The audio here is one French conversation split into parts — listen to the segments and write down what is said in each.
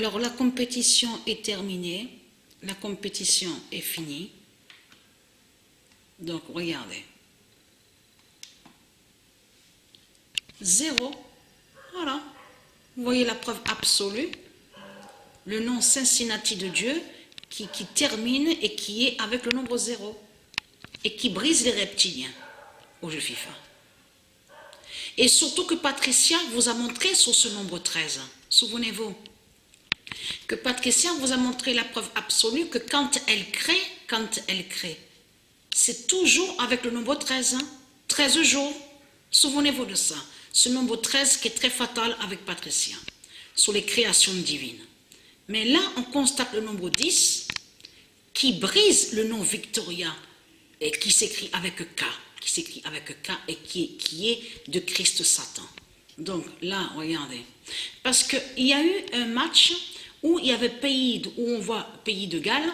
Alors, la compétition est terminée. La compétition est finie. Donc, regardez. 0. Voilà. Vous voyez la preuve absolue. Le nom Cincinnati de Dieu qui termine et qui est avec le nombre 0. Et qui brise les reptiliens au jeu FIFA. Et surtout que Patricia vous a montré sur ce nombre 13. Souvenez-vous. Que Patricia vous a montré la preuve absolue que quand elle crée, c'est toujours avec le nombre 13, 13 jours. Souvenez-vous de ça. Ce nombre 13 qui est très fatal avec Patricia, sur les créations divines. Mais là, on constate le nombre 10 qui brise le nom Victoria et qui s'écrit avec K, et qui est de Christ Satan. Donc là, regardez. Parce qu'il y a eu un match où il y avait où on voit Pays de Galles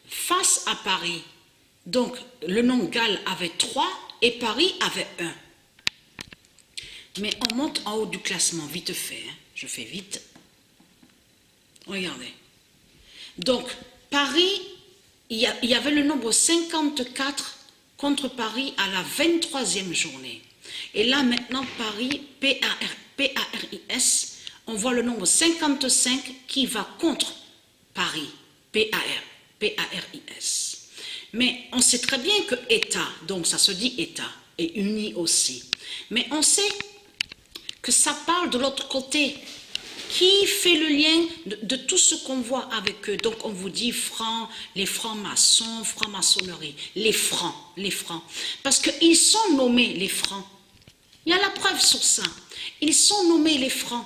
face à Paris. Donc le nom Galles avait 3 et Paris avait 1. Mais on monte en haut du classement, vite fait. Hein. Je fais vite. Regardez. Donc Paris, il y avait le nombre 54 contre Paris à la 23e journée. Et là maintenant Paris, P-A-R-I-S, on voit le nombre 55 qui va contre Paris, P-A-R-I-S. Mais on sait très bien que État, donc ça se dit État, et uni aussi. Mais on sait que ça parle de l'autre côté. Qui fait le lien de tout ce qu'on voit avec eux? Donc on vous dit francs, les francs-maçons, franc-maçonnerie, les francs. Parce qu'ils sont nommés les francs. Il y a la preuve sur ça. Ils sont nommés les francs.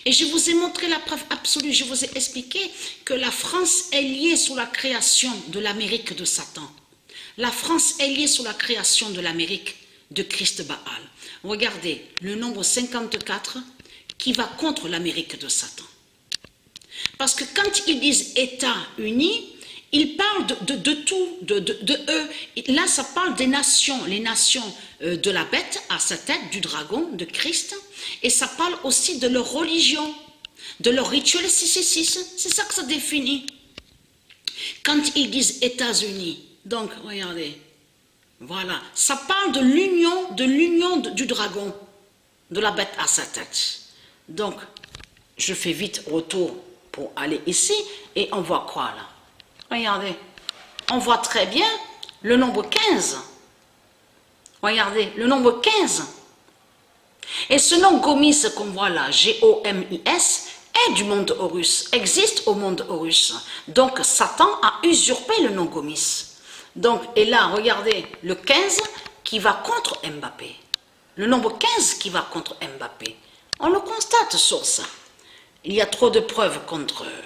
Et je vous ai montré la preuve absolue. Je vous ai expliqué que la France est liée sur la création de l'Amérique de Satan. La France est liée sur la création de l'Amérique de Christ Baal. Regardez, le nombre 54 qui va contre l'Amérique de Satan. Parce que quand ils disent État uni, ils parlent de tout, de eux. Là, ça parle des nations, les nations de la bête à sa tête, du dragon, de Christ. Et ça parle aussi de leur religion, de leur rituel 666. C'est ça que ça définit. Quand ils disent États-Unis, donc, regardez, voilà, ça parle de l'union du dragon, de la bête à sa tête. Donc, je fais vite retour pour aller ici et on voit quoi là? Regardez, on voit très bien le nombre 15. Regardez, le nombre 15. Et ce nom Gomis qu'on voit là, G-O-M-I-S, est du monde Horus, existe au monde Horus. Donc, Satan a usurpé le nom Gomis. Donc, et là, regardez, le 15 qui va contre Mbappé. Le nombre 15 qui va contre Mbappé. On le constate sur ça. Il y a trop de preuves contre eux.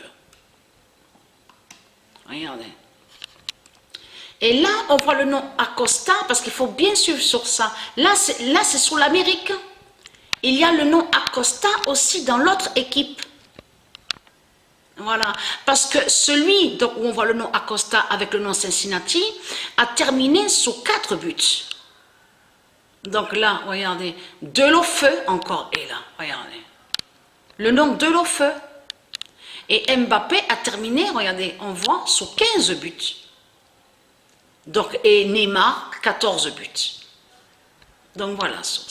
Regardez. Et là, on voit le nom Acosta, parce qu'il faut bien suivre sur ça. Là, c'est sur l'Amérique. Il y a le nom Acosta aussi dans l'autre équipe. Voilà. Parce que celui donc, où on voit le nom Acosta avec le nom Cincinnati a terminé sur 4 buts. Donc là, regardez, Delofeu encore est là, regardez. Le nom Delofeu. Et Mbappé a terminé, regardez, on voit, sur 15 buts. Donc, et Neymar, 14 buts. Donc voilà, sur